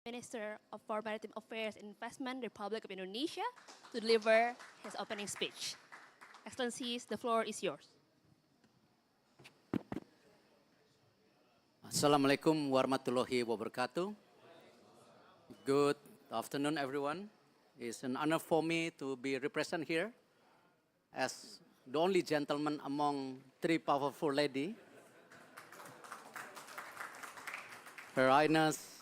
Minister for Maritime Affairs and Investment, Republic of Indonesia, to deliver his opening speech. Excellencies, the floor is yours. Assalamualaikum warahmatullahi wabarakatuh. Good afternoon, everyone. It's an honor for me to be represented here as the only gentleman among three powerful ladies. Her Highness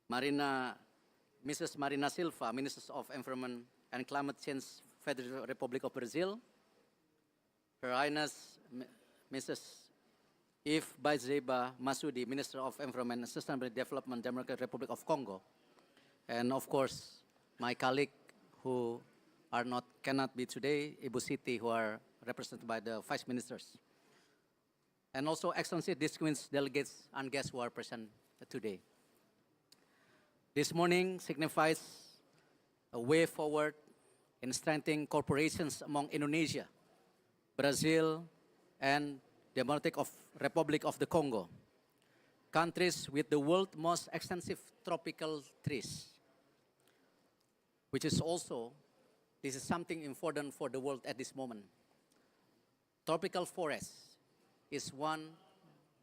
Mrs. Marina Silva, Minister of Environment and Climate Change, Federal Republic of Brazil. Her Highness Mrs. If Baizeba Masudi, Minister of Environment and Sustainable Development, Democratic Republic of Congo. And of course, my colleague who cannot be today, Ibu Siti, who are represented by the Vice Ministers. And also, Excellency, distinguished delegates and guests who are present today. This morning signifies a way forward in strengthening corporations among Indonesia, Brazil, and Democratic Republic of the Congo, countries with the world's most extensive tropical trees, which is also, this is something important for the world at this moment. Tropical forest is one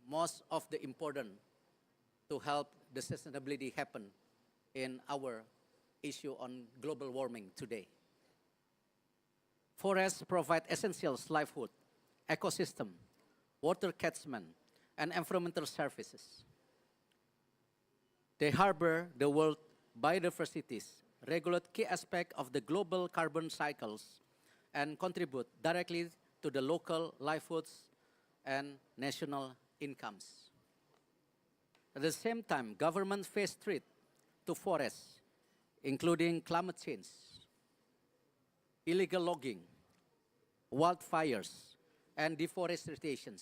most of the important to help the sustainability happen in our issue on global warming today. Forests provide essential livelihood, ecosystem, water catchment, and environmental services. They harbor the world biodiversities, regulate key aspects of the global carbon cycles, and contribute directly to the local livelihoods and national incomes. At the same time, governments face threats to forests, including climate change, illegal logging, wildfires, and deforestation.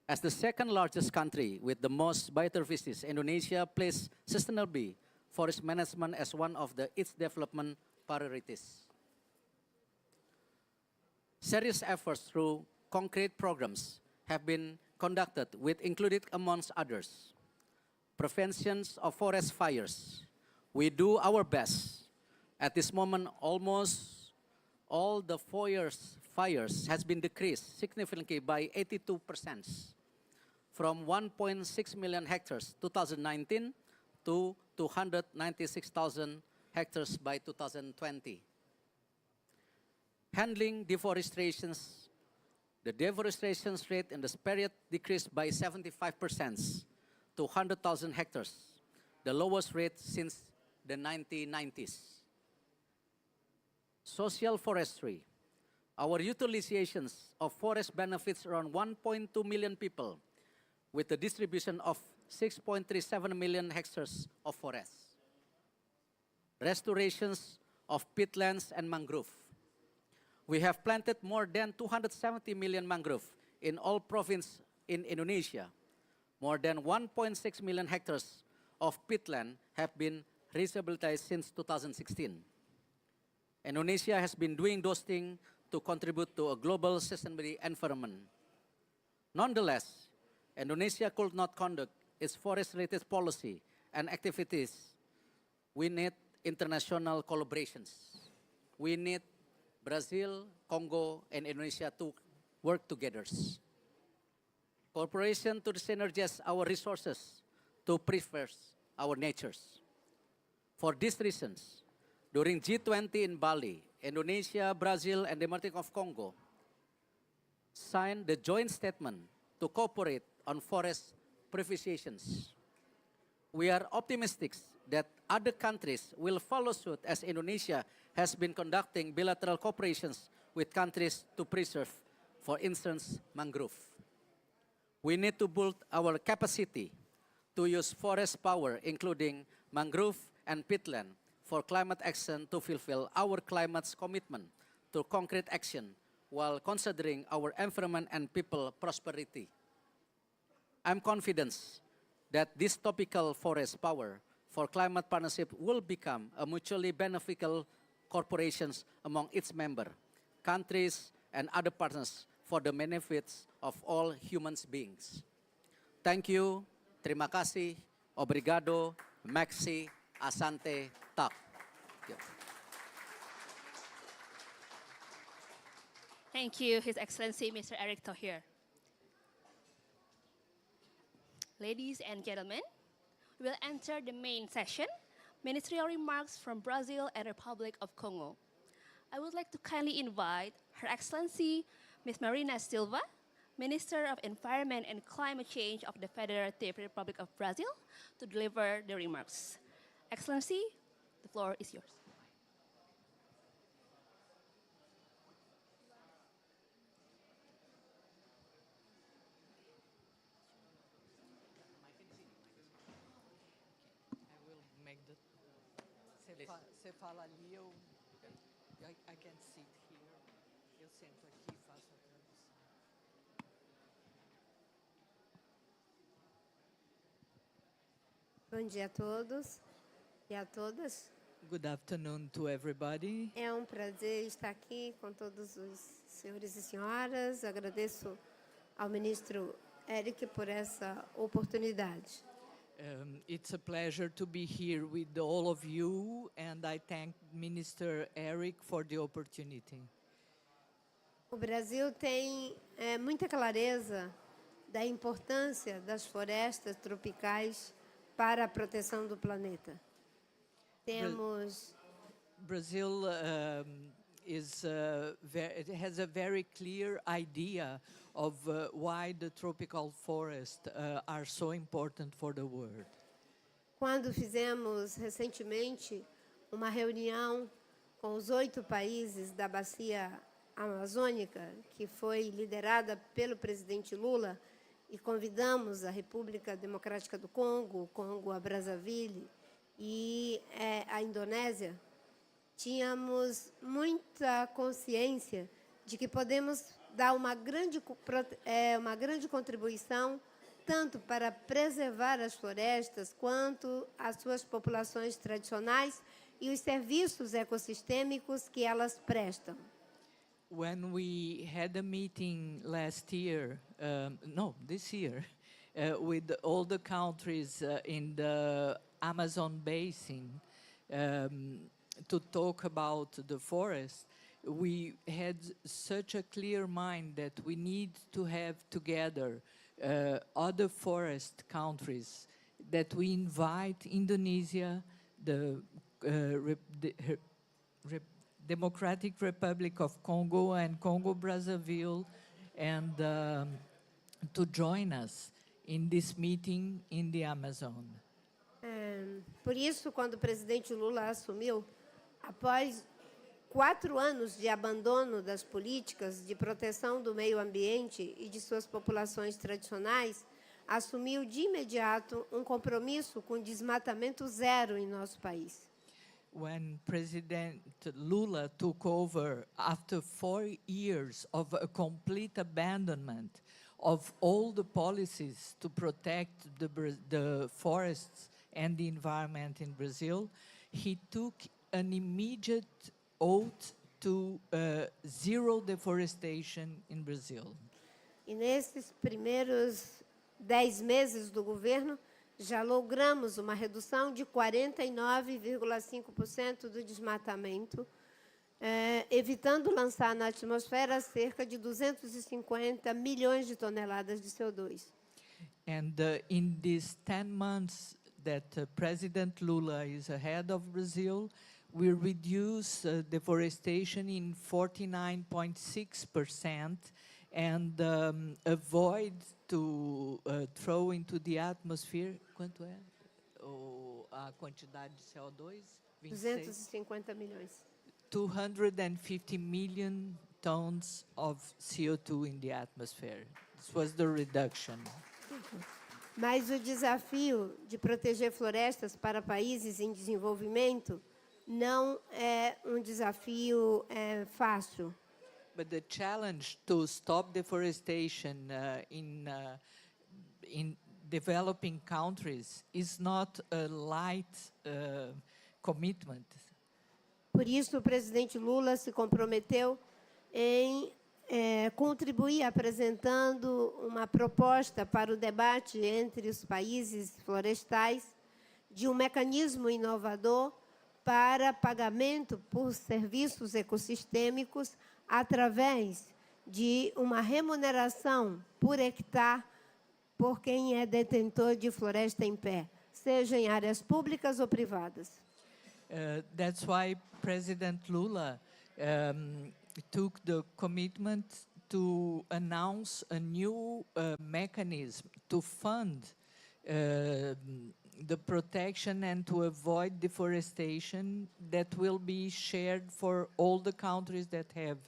As the second largest country with the most biodiversity, Indonesia places sustainable forest management as one of its development priorities. Serious efforts through concrete programs have been conducted, with included amongst others, preventions of forest fires. We do our best. At this moment, almost all the fires has been decreased significantly by 82%, from 1.6 million hectares 2019 to 296,000 hectares by 2020. Handling deforestation, the deforestation rate in this period decreased by 75% to 100,000 hectares, the lowest rate since the 1990s. Social forestry. Our utilizations of forest benefits around 1.2 million people, with the distribution of 6.37 million hectares of forests. Restorations of peatlands and mangrove. We have planted more than 270 million mangrove in all provinces in Indonesia. More than 1.6 million hectares of peatland have been rehabilitated since 2016. Indonesia has been doing those things to contribute to a global sustainable environment. Nonetheless, Indonesia could not conduct its forest-related policy and activities. We need international collaborations. We need Brazil, Congo, and Indonesia to work together. Cooperation to synergize our resources to preserve our natures. For these reasons, during G20 in Bali, Indonesia, Brazil, and the Democratic of Congo signed the joint statement to cooperate on forest preservation. We are optimistic that other countries will follow suit, as Indonesia has been conducting bilateral cooperations with countries to preserve, for instance, mangrove. We need to build our capacity to use forest power, including mangrove and peatland, for climate action to fulfill our climate's commitment to concrete action while considering our environment and people prosperity. I'm confident that this topical forest power for climate partnership will become a mutually beneficial corporations among its member countries and other partners for the benefits of all human beings. Thank you, terima kasih, Obrigado, Maxi, Asante, Tak. Thank you, His Excellency, Mr. Eric Tahir. Ladies and gentlemen, we will enter the main session, ministerial remarks from Brazil and Republic of Congo. I would like to kindly invite Her Excellency, Ms. Marina Silva, Minister of Environment and Climate Change of the Federative Republic of Brazil, to deliver the remarks. Excellency, the floor is yours. I will make the. Você fala ali, I can sit here. Eu sento aqui e faço a tradução. Bom dia a todos e a todas. Good afternoon to everybody. É um prazer estar aqui com todos os senhores e senhoras. Agradeço ao ministro Eric por essa oportunidade. It's a pleasure to be here with all of you, and I thank Minister Eric for the opportunity. O Brasil tem muita clareza da importância das florestas tropicais para a proteção do planeta. Temos Brazil it has a very clear idea of why the tropical forests are so important for the world. Quando fizemos recentemente uma reunião com os 8 países da bacia amazônica, que foi liderada pelo presidente Lula, e convidamos a República Democrática do Congo, o Congo, a Brazzaville e a Indonésia, tínhamos muita consciência de que podemos dar uma grande contribuição tanto para preservar as florestas quanto as suas populações tradicionais e os serviços ecossistêmicos que elas prestam. When we had a meeting this year, with all the countries in the Amazon basin to talk about the forest, we had such a clear mind that we need to have together other forest countries, that we invite Indonesia, the Democratic Republic of Congo and Congo Brazzaville, and to join us in this meeting in the Amazon. Por isso, quando o presidente Lula assumiu, após 4 anos de abandono das políticas de proteção do meio ambiente e de suas populações tradicionais, assumiu de imediato um compromisso com desmatamento zero em nosso país. When President Lula took over after 4 years of a complete abandonment of all the policies to protect the forests and the environment in Brazil, he took an immediate oath to zero deforestation in Brazil. E nesses primeiros 10 meses do governo, já logramos uma redução de 49,5% do desmatamento, evitando lançar na atmosfera cerca de 250 milhões de toneladas de CO2. And in these 10 months that President Lula is ahead of Brazil, we reduce deforestation in 49.6% and avoid to throw into the atmosphere, quanto é a quantidade de CO2? 250 milhões. 250 million tons of CO2 in the atmosphere. This was the reduction. Mas o desafio de proteger florestas para países em desenvolvimento não é um desafio fácil. But the challenge to stop deforestation in developing countries is not a light commitment. Por isso, o presidente Lula se comprometeu em contribuir apresentando uma proposta para o debate entre os países florestais de um mecanismo inovador para pagamento por serviços ecossistêmicos através de uma remuneração por hectare por quem é detentor de floresta em pé, seja em áreas públicas ou privadas. That's why President Lula took the commitment to announce a new mechanism to fund the protection and to avoid deforestation that will be shared for all the countries that have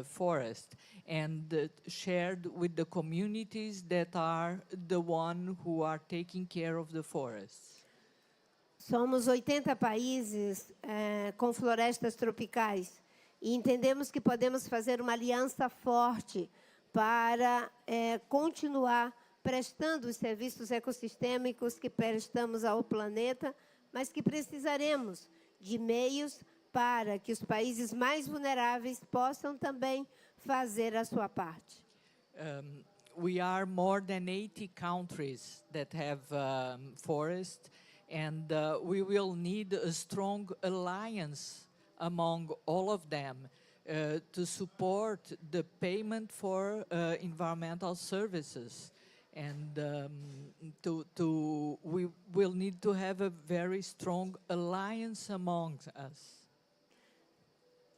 forest and shared with the communities that are the one who are taking care of the forests. Somos 80 países com florestas tropicais e entendemos que podemos fazer uma aliança forte para continuar prestando os serviços ecossistêmicos que prestamos ao planeta, mas que precisaremos de meios para que os países mais vulneráveis possam também fazer a sua parte. We are more than 80 countries that have forest, and we will need a strong alliance among all of them to support the payment for environmental services. And we will need to have a very strong alliance among us.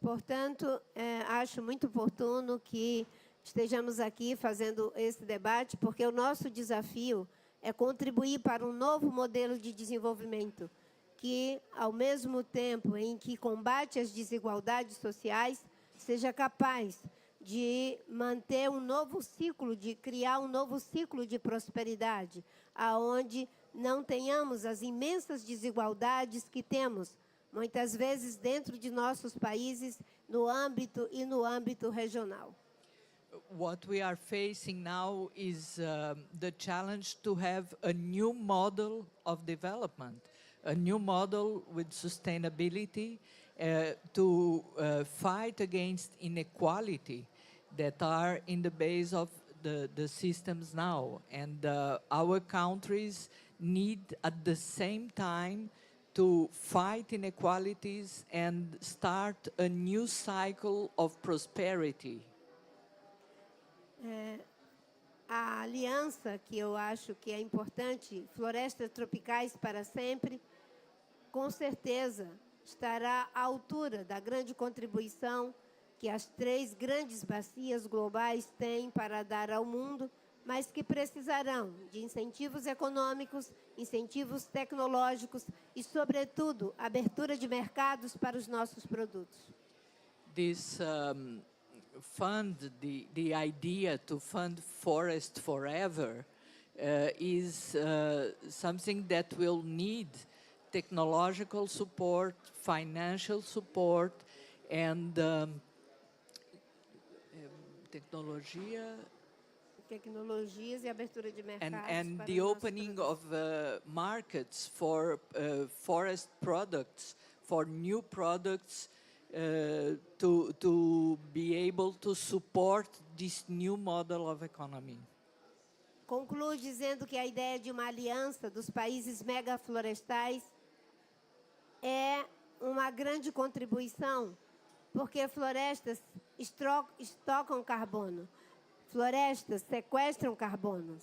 Portanto, acho muito oportuno que estejamos aqui fazendo esse debate, porque o nosso desafio é contribuir para um novo modelo de desenvolvimento que, ao mesmo tempo em que combate as desigualdades sociais, seja capaz de manter um novo ciclo, de criar um novo ciclo de prosperidade, aonde não tenhamos as imensas desigualdades que temos, muitas vezes dentro de nossos países, no âmbito regional. What we are facing now is the challenge to have a new model of development, a new model with sustainability to fight against inequality that are in the base of the systems now. And our countries need at the same time to fight inequalities and start a new cycle of prosperity. A aliança que eu acho que é importante, Florestas Tropicais para Sempre, com certeza estará à altura da grande contribuição que as 3 grandes bacias globais têm para dar ao mundo, mas que precisarão de incentivos econômicos, incentivos tecnológicos e, sobretudo, abertura de mercados para os nossos produtos. This fund, the idea to fund Forest Forever is something that will need technological support, financial support, and Tecnologias e abertura de mercados and para the os nossos opening produtos. of markets for forest products, for new products to be able to support this new model of economy. Concluo dizendo que a ideia de uma aliança dos países megaflorestais é uma grande contribuição, porque florestas estocam carbono, florestas sequestram carbono,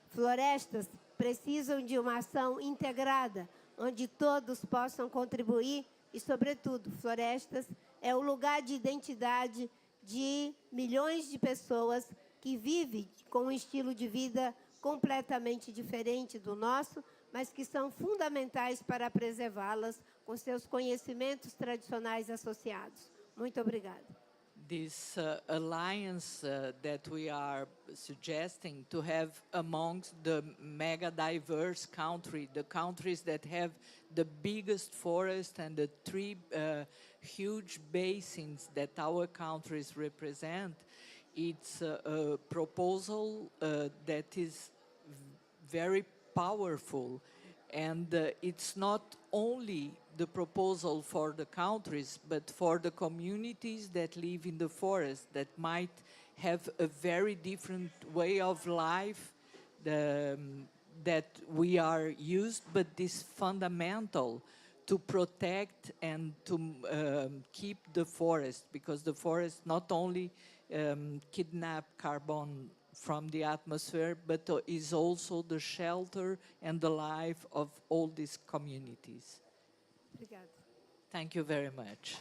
florestas precisam de uma ação integrada, onde todos possam contribuir e, sobretudo, florestas é o lugar de identidade de milhões de pessoas que vivem com um estilo de vida completamente diferente do nosso, mas que são fundamentais para preservá-las com seus conhecimentos tradicionais associados. Muito obrigada. This alliance that we are suggesting to have amongst the mega diverse the countries that have the biggest forest and the 3 huge basins that our countries represent, it's a proposal that is very powerful. And it's not only the proposal for the countries, but for the communities that live in the forest that might have a very different way of life that we are used, but this fundamental to protect and to keep the forest, because the forest not only kidnap carbon from the atmosphere, but is also the shelter and the life of all these communities. Obrigada. Thank you very much.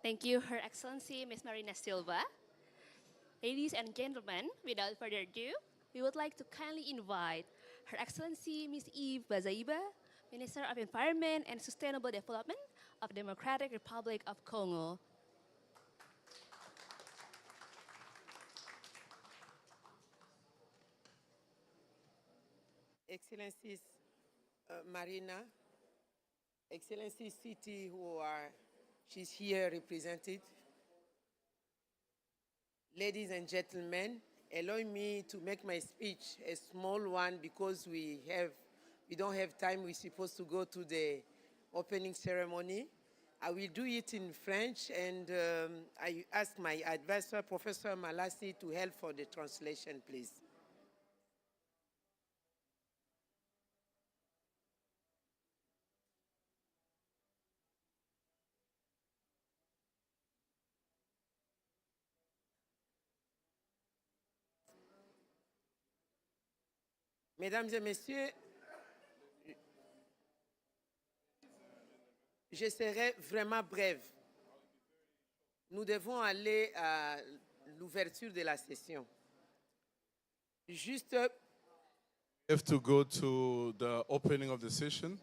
Thank you, Her Excellency Ms. Marina Silva. Ladies and gentlemen, without further ado, we would like to kindly invite Her Excellency Ms. Eve Bazaiba, Minister of Environment and Sustainable Development of Democratic Republic of Congo. Excellencies Marina, Excellencies City she's here represented. Ladies and gentlemen, allow me to make my speech a small one because we don't have time. We're supposed to go to the opening ceremony. I will do it in French, and I ask my advisor, Professor Malassi, to help for the translation, please. Mesdames et messieurs, je serai vraiment brève. Nous devons aller à l'ouverture de la session. Juste have to go to the opening of the session.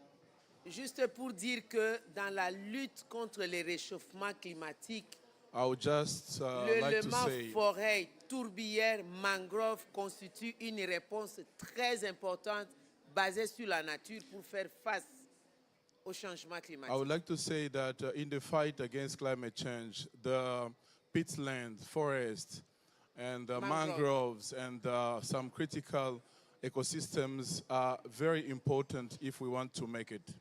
Juste pour dire que dans la lutte contre le réchauffement climatique, I would just like to l'élément say forêt, tourbière, mangrove constitue une réponse très importante basée sur la nature pour faire face au changement climatique. I would like to say that in the fight against climate change, the peatland, forest, and mangroves and some critical ecosystems are very important if we want to make it.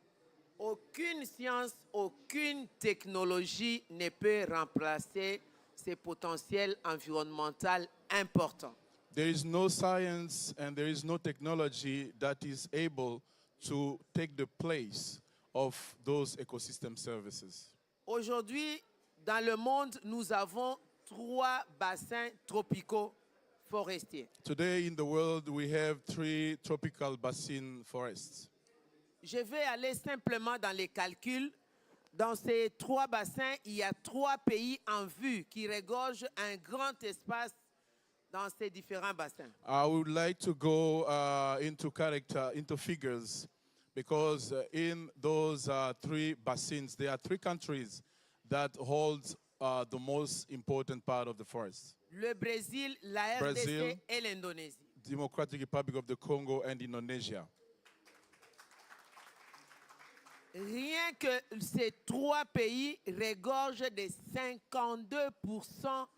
Aucune science, aucune technologie ne peut remplacer ces potentiels environnementaux importants. There is no science and there is no technology that is able to take the place of those ecosystem services. Aujourd'hui, dans le monde, nous avons 3 bassins tropicaux forestiers. Today in the world, we have 3 tropical basin forests. Je vais aller simplement dans les calculs. Dans ces 3 bassins, il y a 3 pays en vue qui regorgent un grand espace dans ces différents bassins. I would like to go into figures, because in those 3 basins, there are 3 countries that hold the most important part of the forest. Le Brésil, la Brazil, RDC et l'Indonésie. Democratic Republic of the Congo and Indonesia. Rien que ces 3 pays regorgent de 52%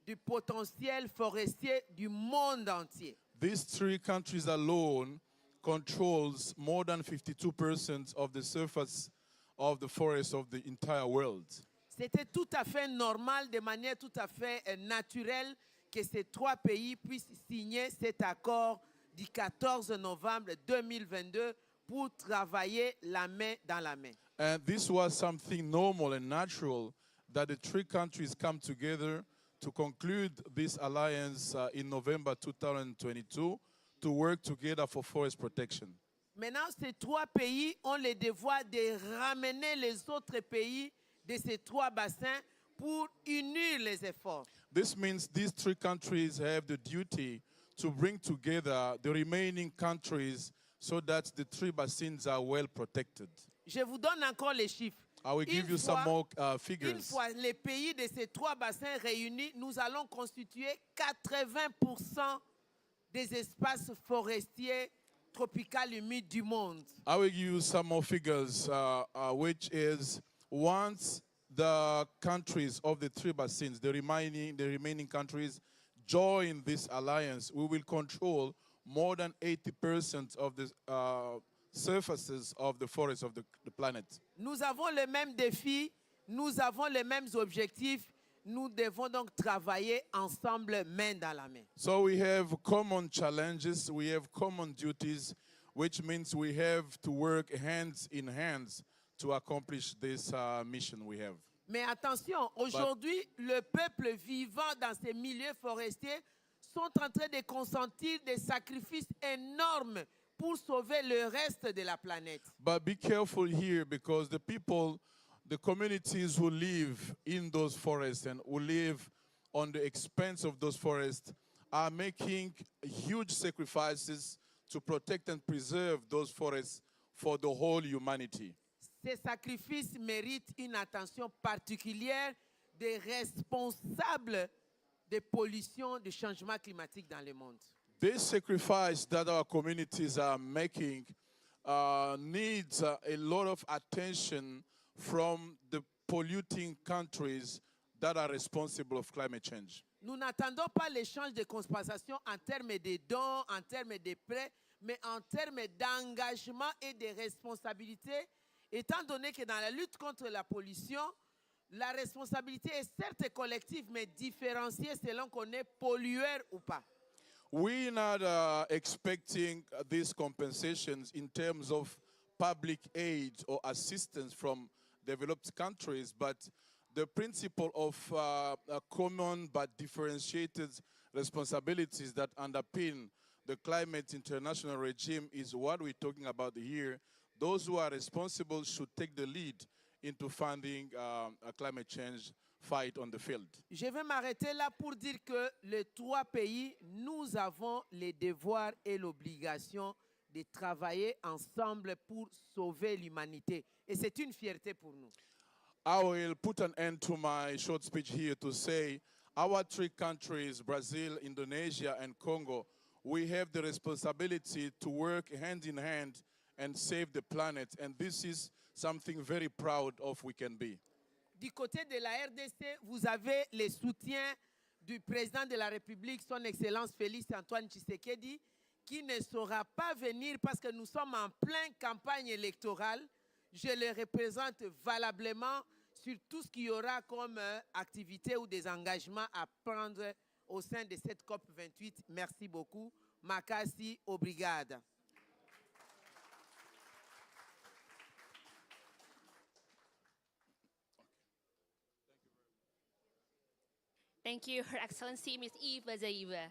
du potentiel forestier du monde entier. These 3 countries alone controls more than 52% of the surface of the forest of the entire world. C'était tout à fait normal, de manière tout à fait naturelle, que ces 3 pays puissent signer cet accord du 14 novembre 2022 pour travailler la main dans la main. And this was something normal and natural that the 3 countries come together to conclude this alliance in November 2022 to work together for forest protection. Maintenant, ces 3 pays ont le devoir de ramener les autres pays de ces 3 bassins pour unir les efforts. This means these 3 countries have the duty to bring together the remaining countries so that the 3 basins are well protected. Je vous donne encore les chiffres. I will give you some more figures. Une fois les pays de ces 3 bassins réunis, nous allons constituer 80% des espaces forestiers tropicaux humides du monde. I will give you some more figures, which is once the countries of the three basins, the remaining countries, join this alliance, we will control more than 80% of the surfaces of the forests of the planet. Nous avons les mêmes défis, nous avons les mêmes objectifs. Nous devons donc travailler ensemble, main dans la main. So we have common challenges, we have common duties, which means we have to work hands in hands to accomplish this mission we have. Mais attention, aujourd'hui, le peuple vivant dans ces milieux forestiers sont en train de consentir des sacrifices énormes pour sauver le reste de la planète. But be careful here, because the people, the communities who live in those forests and who live on the expense of those forests are making huge sacrifices to protect and preserve those forests for the whole humanity. Ces sacrifices méritent une attention particulière des responsables des pollutions, du changement climatique dans le monde. This sacrifice that our communities are making needs a lot of attention from the polluting countries that are responsible of climate change. Nous n'attendons pas l'échange de compensation en termes de dons, en termes de prêts, mais en termes d'engagement et de responsabilité, étant donné que dans la lutte contre la pollution, la responsabilité est certes collective, mais différenciée selon qu'on est pollueur ou pas. We're not expecting these compensations in terms of public aid or assistance from developed countries, but the principle of common but differentiated responsibilities that underpin the climate international regime is what we're talking about here. Those who are responsible should take the lead into funding a climate change fight on the field. Je vais m'arrêter là pour dire que les trois pays, nous avons les devoirs et l'obligation de travailler ensemble pour sauver l'humanité. Et c'est une fierté pour nous. I will put an end to my short speech here to say our three countries, Brazil, Indonesia, and Congo, we have the responsibility to work hand in hand and save the planet. And this is something very proud of we can be. Du côté de la RDC, vous avez le soutien du président de la République, son Excellence Félix Antoine Tshisekedi, qui ne saura pas venir parce que nous sommes en pleine campagne électorale. Je le représente valablement sur tout ce qu'il y aura comme activité ou des engagements à prendre au sein de cette COP28. Merci beaucoup. Makasi, obrigada. Thank you, Her Excellency Ms. Eve Bazaiba.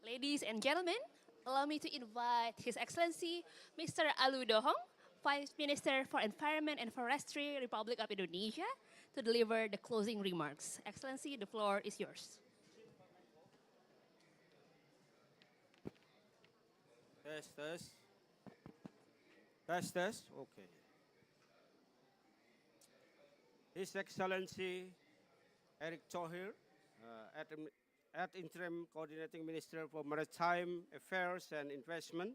Ladies and gentlemen, allow me to invite His Excellency Mr. Alu Dohong, Vice Minister for Environment and Forestry, Republic of Indonesia, to deliver the closing remarks. Excellency, the floor is yours. Test, test. Test, test. Okay. His Excellency Eric Thohir, at Interim Coordinating Minister for Maritime Affairs and Investment,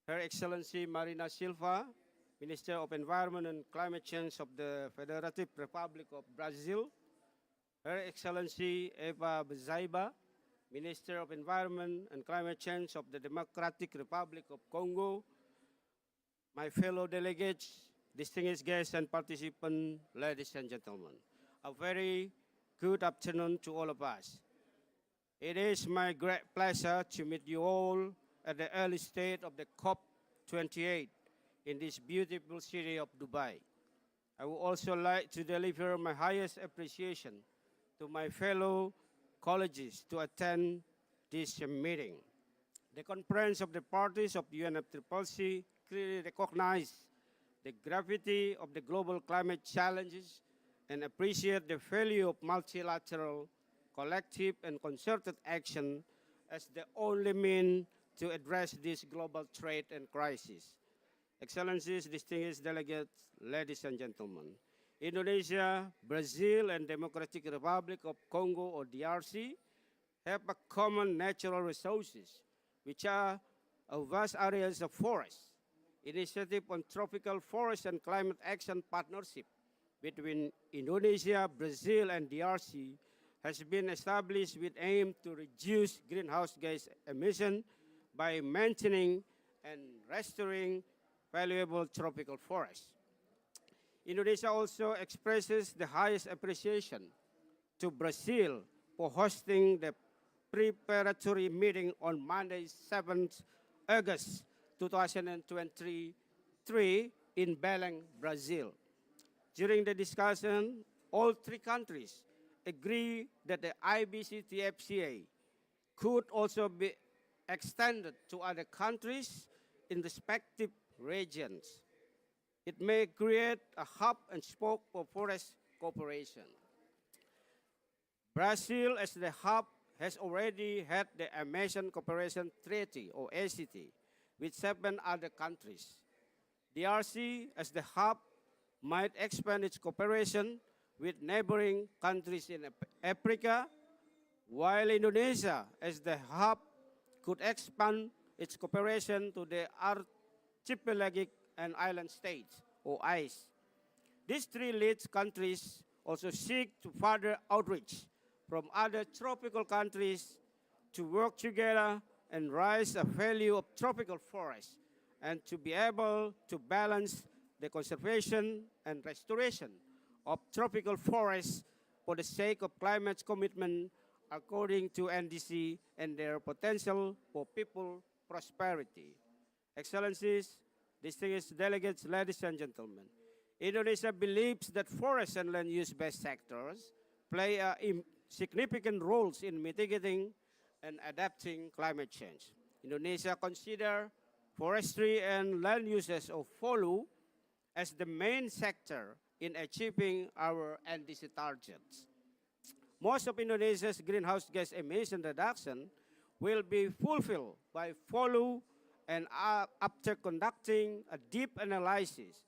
Her Excellency Marina Silva, Minister of Environment and Climate Change of the Federative Republic of Brazil, Her Excellency Eva Bezaiba, Minister of Environment and Climate Change of the Democratic Republic of Congo, my fellow delegates, distinguished guests and participants, ladies and gentlemen, a very good afternoon to all of us. It is my great pleasure to meet you all at the early stage of the COP28 in this beautiful city of Dubai. I would also like to deliver my highest appreciation to my fellow colleagues to attend this meeting. The Conference of the Parties of UNFCCC clearly recognized the gravity of the global climate challenges and appreciate the value of multilateral, collective, and concerted action as the only means to address this global threat and crisis. Excellencies, distinguished delegates, ladies and gentlemen, Indonesia, Brazil, and Democratic Republic of Congo, or DRC, have a common natural resources, which are of vast areas of forest. Initiative on Tropical Forest and Climate Action Partnership between Indonesia, Brazil, and DRC has been established with aim to reduce greenhouse gas emission by maintaining and restoring valuable tropical forests. Indonesia also expresses the highest appreciation to Brazil for hosting the preparatory meeting on Monday, 7th August 2023 in Belém, Brazil. During the discussion, all three countries agree that the IBCTFCA could also be extended to other countries in respective regions. It may create a hub and spoke for forest cooperation. Brazil, as the hub, has already had the Amazon Cooperation Treaty, or ACT, with 7 other countries. DRC, as the hub, might expand its cooperation with neighboring countries in Africa, while Indonesia, as the hub, could expand its cooperation to the archipelagic and island states, or ICE. These 3 lead countries also seek to further outreach from other tropical countries to work together and raise the value of tropical forests and to be able to balance the conservation and restoration of tropical forests for the sake of climate commitment according to NDC and their potential for people prosperity. Excellencies, distinguished delegates, ladies and gentlemen, Indonesia believes that forest and land use-based sectors play significant roles in mitigating and adapting climate change. Indonesia considers forestry and land uses of FOLU as the main sector in achieving our NDC targets. Most of Indonesia's greenhouse gas emission reduction will be fulfilled by FOLU, and after conducting a deep analysis,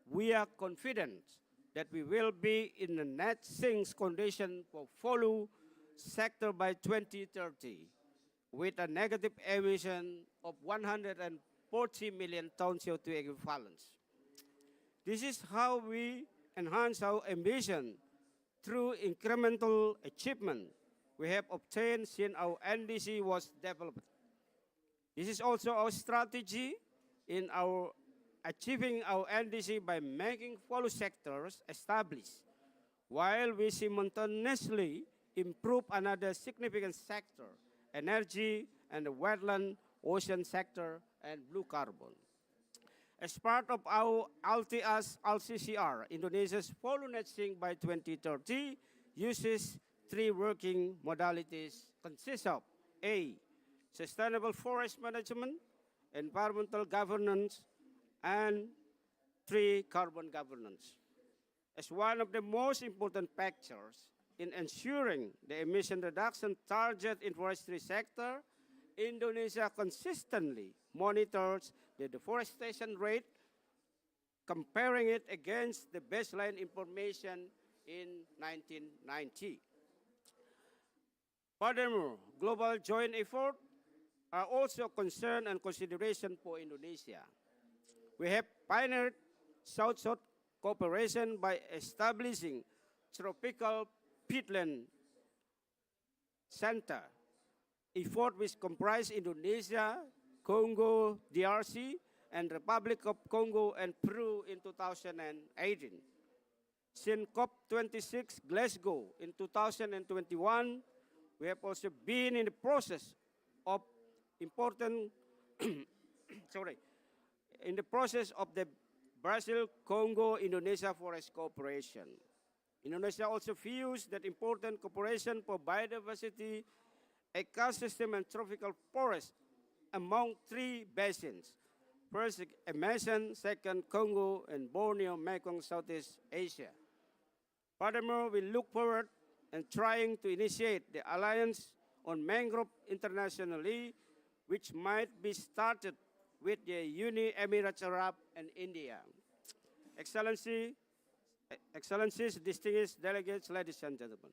we are confident that we will be in a net sinks condition for FOLU sector by 2030, with a negative emission of 140 million tons CO2 equivalents. This is how we enhance our ambition through incremental achievement we have obtained since our NDC was developed. This is also our strategy in our achieving our NDC by making follow sectors established, while we simultaneously improve another significant sector, energy and the wetland, ocean sector, and blue carbon. As part of our LTS LCCR, Indonesia's follow net sink by 2030 uses 3 working modalities, consists of A, sustainable forest management, environmental governance, and 3, carbon governance. As one of the most important factors in ensuring the emission reduction target in forestry sector, Indonesia consistently monitors the deforestation rate, comparing it against the baseline information in 1990. Furthermore, global joint efforts are also concern and consideration for Indonesia. We have pioneered South-South cooperation by establishing Tropical Peatland Center, effort which comprise Indonesia, Congo, DRC, and Republic of Congo and Peru in 2018. Since COP26 Glasgow in 2021, we have also been in the process of important, in the process of the Brazil-Congo-Indonesia Forest Cooperation. Indonesia also views that important cooperation for biodiversity, ecosystem, and tropical forest among 3 basins. First, Amazon, second, Congo, and Borneo, Mekong, Southeast Asia. Furthermore, we look forward and trying to initiate the Alliance on Mangrove internationally, which might be started with the Uni Emirates Arab and India. Excellencies, distinguished delegates, ladies and gentlemen,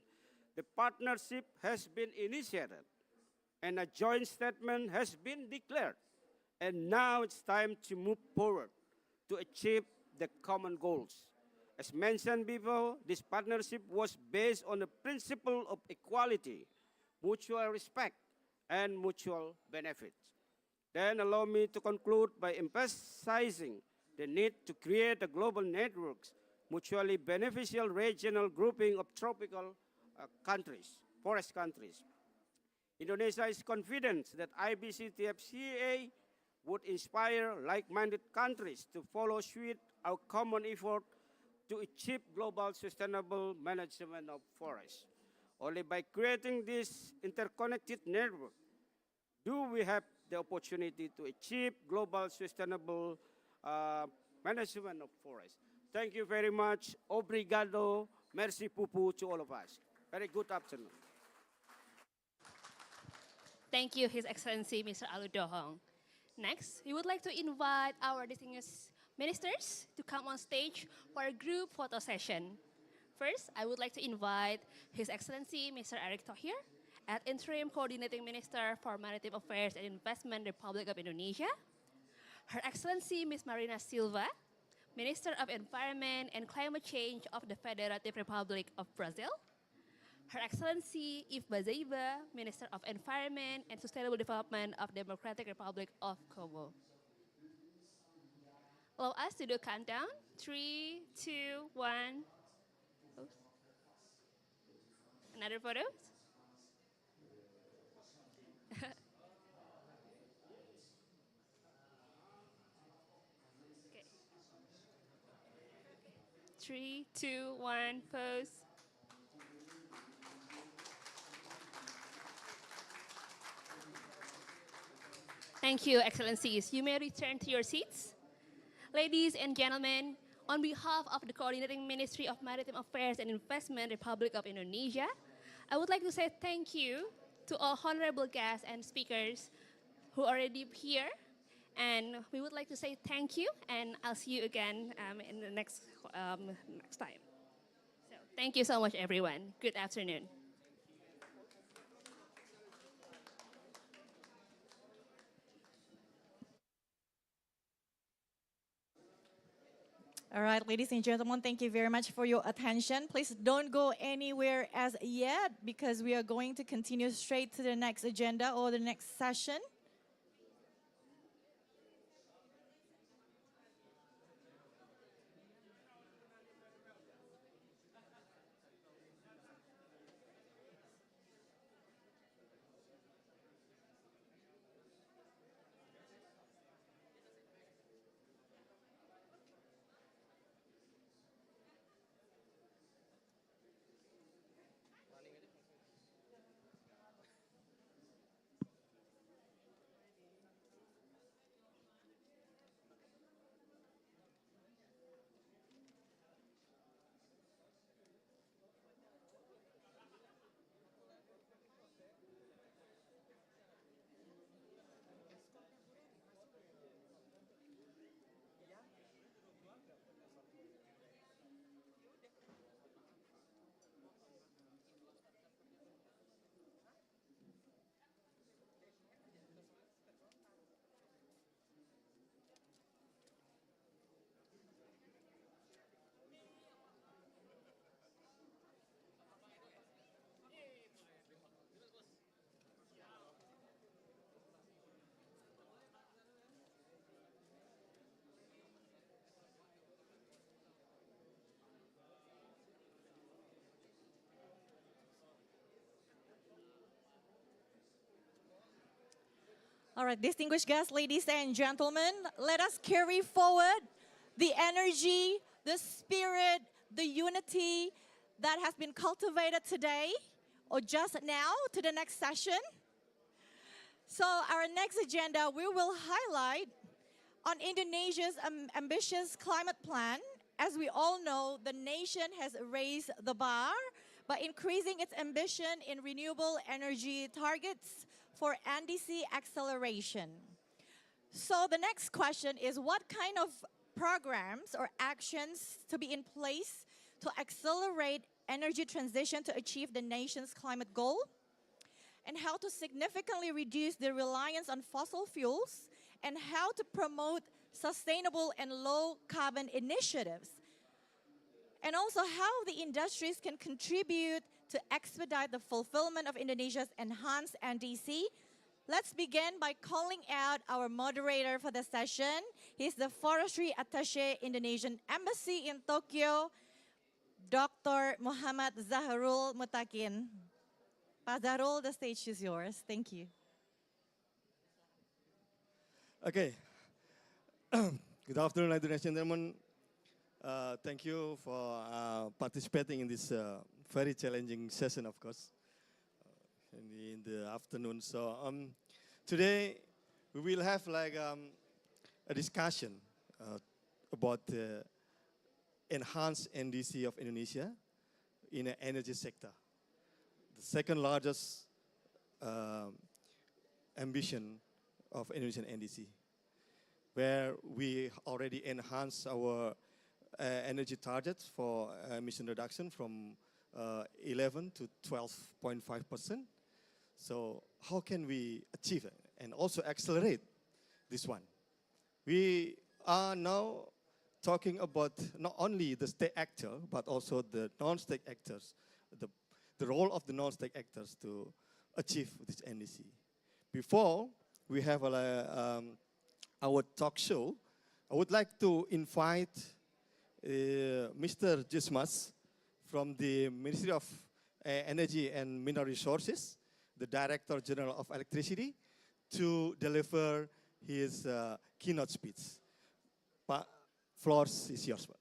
the partnership has been initiated and a joint statement has been declared And now it's time to move forward to achieve the common goals. As mentioned before, this partnership was based on the principle of equality, mutual respect, and mutual benefits. Then allow me to conclude by emphasizing the need to create a global networks, mutually beneficial regional grouping of tropical countries, forest countries. Indonesia is confident that IBCTFCA would inspire like-minded countries to follow suit our common effort to achieve global sustainable management of forests. Only by creating this interconnected network do we have the opportunity to achieve global sustainable management of forests. Thank you very much. Obrigado. Merci beaucoup to all of us. Very good afternoon. Thank you, His Excellency, Mr. Aludohong. Next, we would like to invite our distinguished ministers to come on stage for a group photo session. First, I would like to invite His Excellency, Mr. Erick Thohir, as Interim Coordinating Minister for Maritime Affairs and Investment, Republic of Indonesia. Her Excellency, Ms. Marina Silva, Minister of Environment and Climate Change of the Federative Republic of Brazil. Her Excellency Yves Bazaiba, Minister of Environment and Sustainable Development of Democratic Republic of Congo. Allow us to do countdown. 3, 2, 1. Oops. Another photo. Okay. 3, 2, 1, pose. Thank you, Excellencies. You may return to your seats. Ladies and gentlemen, on behalf of the Coordinating Ministry of Maritime Affairs and Investment, Republic of Indonesia, I would like to say thank you to all honorable guests and speakers who are already here. And we would like to say thank you, and I'll see you again in the next time. So thank you so much, everyone. Good afternoon. All right, ladies and gentlemen, thank you very much for your attention. Please don't go anywhere as yet because we are going to continue straight to the next agenda or the next session. All right, distinguished guests, ladies and gentlemen, let us carry forward the energy, the spirit, the unity that has been cultivated today or just now to the next session. So our next agenda, we will highlight on Indonesia's ambitious climate plan. As we all know, the nation has raised the bar by increasing its ambition in renewable energy targets for NDC acceleration. So the next question is, what kind of programs or actions to be in place to accelerate energy transition to achieve the nation's climate goal? And how to significantly reduce the reliance on fossil fuels and how to promote sustainable and low carbon initiatives, and also how the industries can contribute to expedite the fulfillment of Indonesia's enhanced NDC. Let's begin by calling out our moderator for the session. He's the Forestry Attaché Indonesian Embassy in Tokyo, Dr. Muhammad Zahrul Mutakin. Pak Zahrul, the stage is yours. Thank you. Okay. Good afternoon, ladies and gentlemen. Thank you for participating in this very challenging session, of course, in the afternoon. So today we will have like a discussion about the enhanced NDC of Indonesia in the energy sector, the second largest ambition of Indonesian NDC, where we already enhanced our energy targets for emission reduction from 11 to 12.5%. So how can we achieve it and also accelerate this one? We are now talking about not only the state actor, but also the non-state actors, the role of the non-state actors to achieve this NDC. Before we have our talk show, I would like to invite Mr. Jismas from the Ministry of Energy and Mineral Resources, the Director General of Electricity, to deliver his keynote speech. Pak, floor is yours. Pak.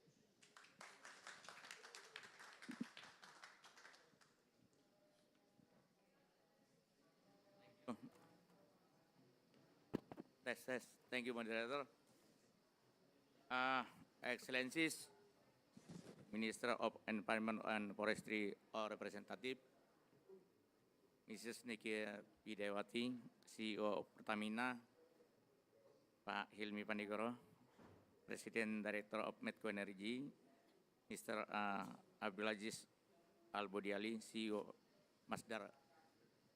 Test. Thank you, moderator. Excellencies, Minister of Environment and Forestry or Representative, Mrs. Niki Widewati, CEO of Pertamina, Pak Hilmi Pandigoro, President Director of Medco Energy, Mr. Abdulaziz Al-Bodiali, CEO Masdar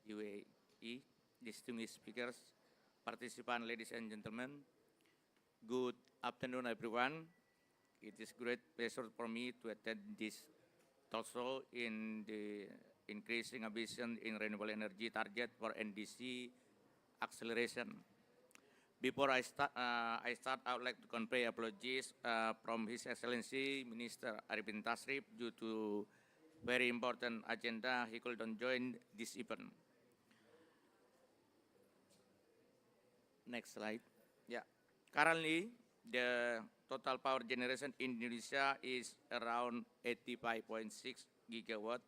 UAE, distinguished speakers, participants, ladies and gentlemen, good afternoon, everyone. It is great pleasure for me to attend this talk show in the increasing ambition in renewable energy target for NDC acceleration. Before I start, I would like to convey apologies from His Excellency Minister Arifin Tasrif due to very important agenda. He couldn't join this event. Next slide. Yeah. Currently, the total power generation in Indonesia is around 85.6 gigawatt,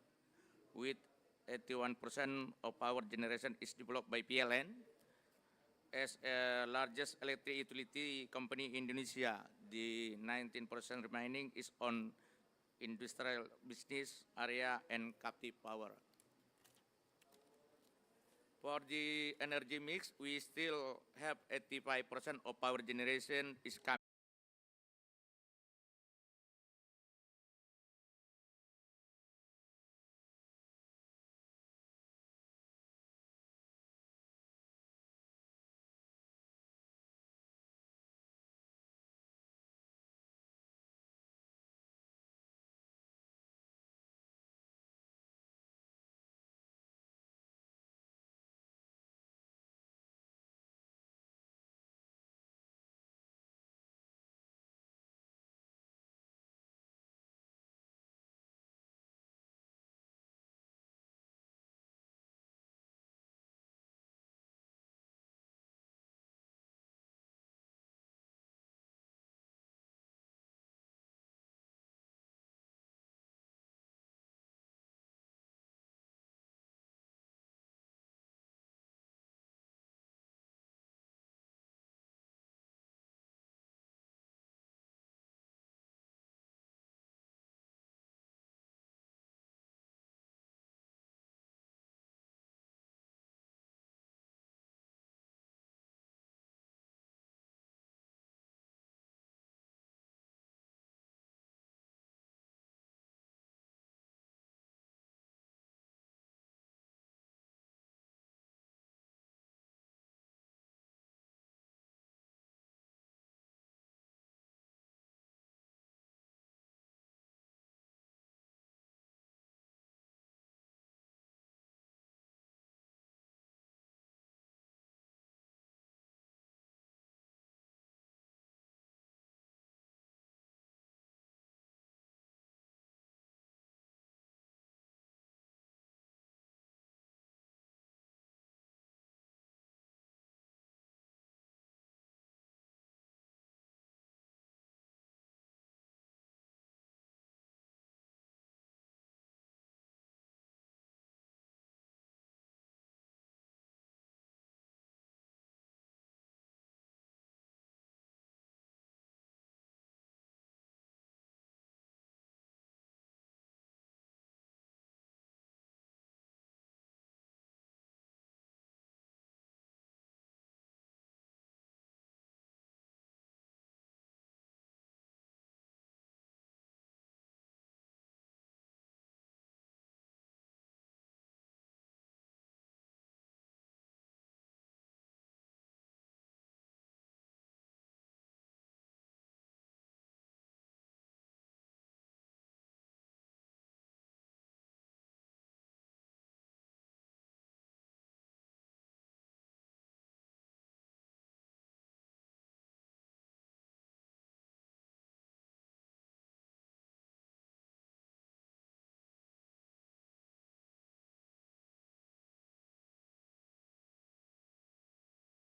with 81% of power generation is developed by PLN. As a largest electric utility company in Indonesia, the 19% remaining is on industrial business area and captive power. For the energy mix, we still have 85% of power generation is coming